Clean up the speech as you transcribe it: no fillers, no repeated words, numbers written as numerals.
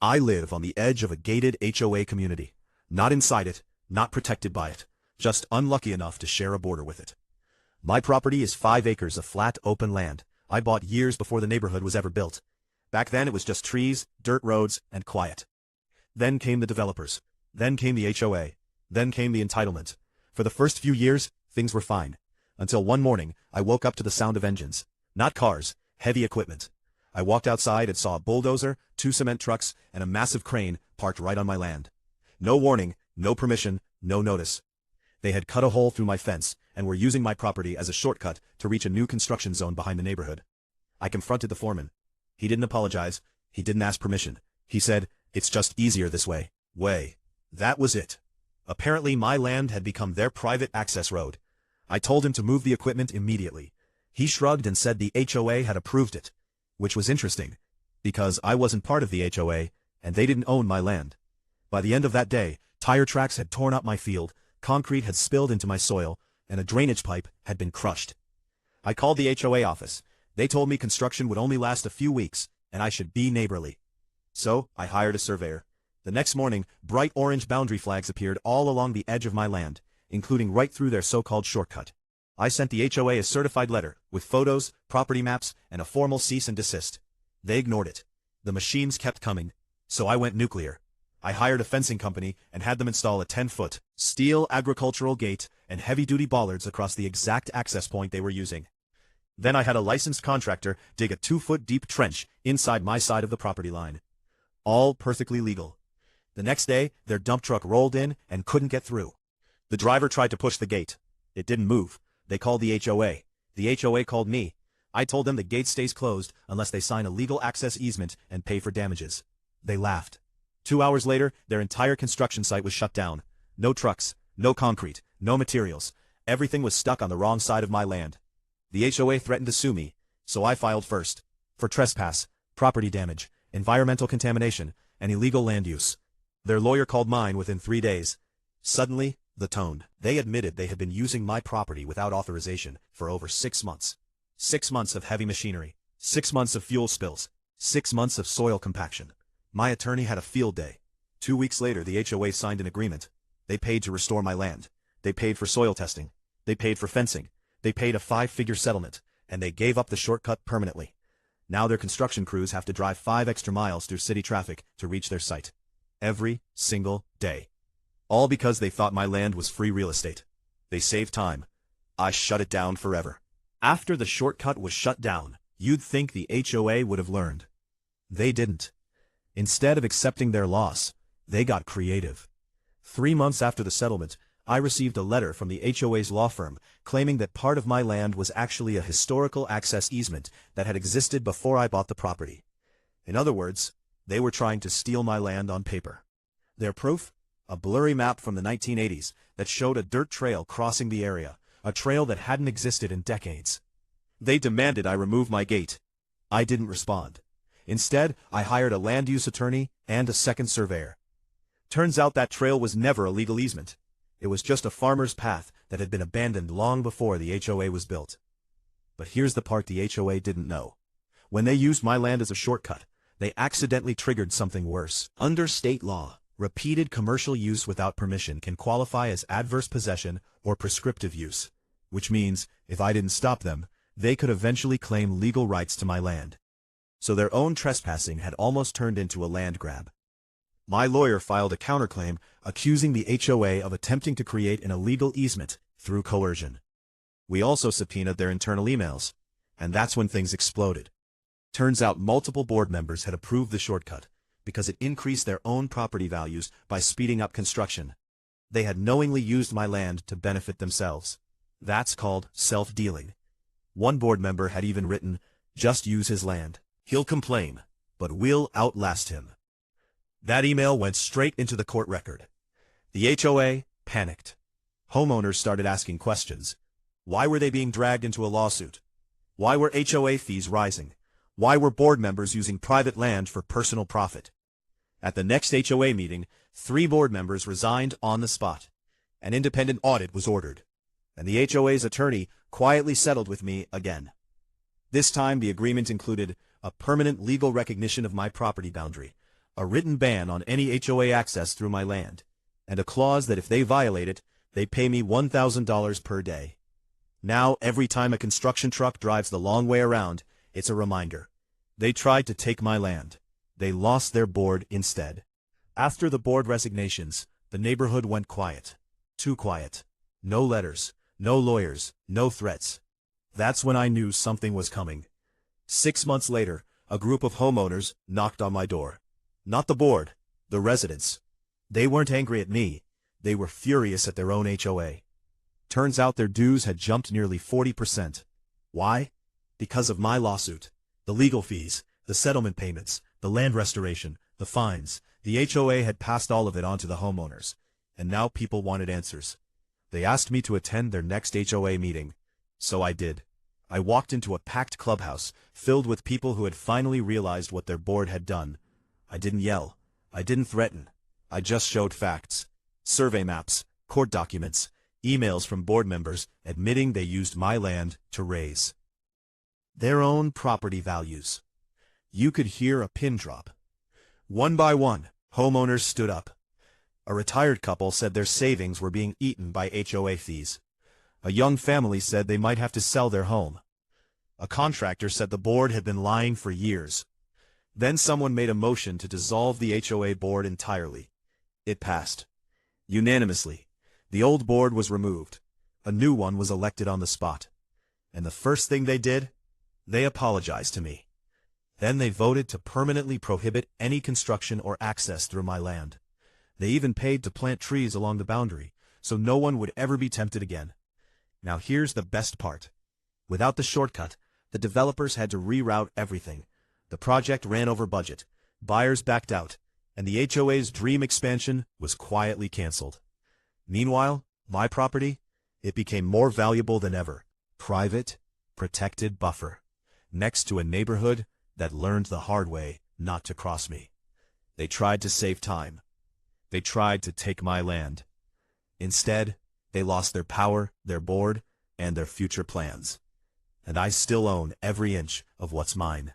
I live on the edge of a gated HOA community. Not inside it, not protected by it, just unlucky enough to share a border with it. My property is 5 acres of flat, open land. I bought years before the neighborhood was ever built. Back then it was just trees, dirt roads, and quiet. Then came the developers. Then came the HOA. Then came the entitlement. For the first few years, things were fine. Until one morning, I woke up to the sound of engines. Not cars, heavy equipment. I walked outside and saw a bulldozer, 2 cement trucks, and a massive crane parked right on my land. No warning, no permission, no notice. They had cut a hole through my fence and were using my property as a shortcut to reach a new construction zone behind the neighborhood. I confronted the foreman. He didn't apologize. He didn't ask permission. He said, "It's just easier this way." That was it. Apparently my land had become their private access road. I told him to move the equipment immediately. He shrugged and said the HOA had approved it, which was interesting, because I wasn't part of the HOA, and they didn't own my land. By the end of that day, tire tracks had torn up my field, concrete had spilled into my soil, and a drainage pipe had been crushed. I called the HOA office. They told me construction would only last a few weeks, and I should be neighborly. So, I hired a surveyor. The next morning, bright orange boundary flags appeared all along the edge of my land, including right through their so-called shortcut. I sent the HOA a certified letter, with photos, property maps, and a formal cease and desist. They ignored it. The machines kept coming, so I went nuclear. I hired a fencing company and had them install a 10-foot steel agricultural gate and heavy-duty bollards across the exact access point they were using. Then I had a licensed contractor dig a 2-foot deep trench inside my side of the property line. All perfectly legal. The next day, their dump truck rolled in and couldn't get through. The driver tried to push the gate. It didn't move. They called the HOA. The HOA called me. I told them the gate stays closed unless they sign a legal access easement and pay for damages. They laughed. 2 hours later, their entire construction site was shut down. No trucks, no concrete, no materials. Everything was stuck on the wrong side of my land. The HOA threatened to sue me, so I filed first. For trespass, property damage, environmental contamination, and illegal land use. Their lawyer called mine within 3 days. Suddenly, the tone. They admitted they had been using my property without authorization for over 6 months. 6 months of heavy machinery. 6 months of fuel spills. 6 months of soil compaction. My attorney had a field day. 2 weeks later, the HOA signed an agreement. They paid to restore my land. They paid for soil testing. They paid for fencing. They paid a 5-figure settlement, and they gave up the shortcut permanently. Now their construction crews have to drive 5 extra miles through city traffic to reach their site. Every single day. All because they thought my land was free real estate. They saved time. I shut it down forever. After the shortcut was shut down, you'd think the HOA would have learned. They didn't. Instead of accepting their loss, they got creative. 3 months after the settlement, I received a letter from the HOA's law firm claiming that part of my land was actually a historical access easement that had existed before I bought the property. In other words, they were trying to steal my land on paper. Their proof? A blurry map from the 1980s that showed a dirt trail crossing the area, a trail that hadn't existed in decades. They demanded I remove my gate. I didn't respond. Instead, I hired a land use attorney and a second surveyor. Turns out that trail was never a legal easement. It was just a farmer's path that had been abandoned long before the HOA was built. But here's the part the HOA didn't know. When they used my land as a shortcut, they accidentally triggered something worse. Under state law, repeated commercial use without permission can qualify as adverse possession or prescriptive use, which means, if I didn't stop them, they could eventually claim legal rights to my land. So their own trespassing had almost turned into a land grab. My lawyer filed a counterclaim accusing the HOA of attempting to create an illegal easement through coercion. We also subpoenaed their internal emails, and that's when things exploded. Turns out multiple board members had approved the shortcut because it increased their own property values by speeding up construction. They had knowingly used my land to benefit themselves. That's called self-dealing. One board member had even written, "Just use his land. He'll complain, but we'll outlast him." That email went straight into the court record. The HOA panicked. Homeowners started asking questions. Why were they being dragged into a lawsuit? Why were HOA fees rising? Why were board members using private land for personal profit? At the next HOA meeting, 3 board members resigned on the spot. An independent audit was ordered, and the HOA's attorney quietly settled with me again. This time the agreement included a permanent legal recognition of my property boundary, a written ban on any HOA access through my land, and a clause that if they violate it, they pay me $1,000 per day. Now, every time a construction truck drives the long way around, it's a reminder. They tried to take my land. They lost their board instead. After the board resignations, the neighborhood went quiet. Too quiet. No letters, no lawyers, no threats. That's when I knew something was coming. 6 months later, a group of homeowners knocked on my door. Not the board, the residents. They weren't angry at me. They were furious at their own HOA. Turns out their dues had jumped nearly 40%. Why? Because of my lawsuit. The legal fees, the settlement payments, the land restoration, the fines. The HOA had passed all of it on to the homeowners, and now people wanted answers. They asked me to attend their next HOA meeting. So I did. I walked into a packed clubhouse, filled with people who had finally realized what their board had done. I didn't yell. I didn't threaten. I just showed facts. Survey maps, court documents, emails from board members admitting they used my land to raise their own property values. You could hear a pin drop. One by one, homeowners stood up. A retired couple said their savings were being eaten by HOA fees. A young family said they might have to sell their home. A contractor said the board had been lying for years. Then someone made a motion to dissolve the HOA board entirely. It passed. Unanimously. The old board was removed. A new one was elected on the spot. And the first thing they did? They apologized to me. Then they voted to permanently prohibit any construction or access through my land. They even paid to plant trees along the boundary, so no one would ever be tempted again. Now here's the best part. Without the shortcut, the developers had to reroute everything. The project ran over budget, buyers backed out, and the HOA's dream expansion was quietly canceled. Meanwhile, my property, it became more valuable than ever. Private, protected buffer. Next to a neighborhood that learned the hard way not to cross me. They tried to save time. They tried to take my land. Instead, they lost their power, their board, and their future plans. And I still own every inch of what's mine.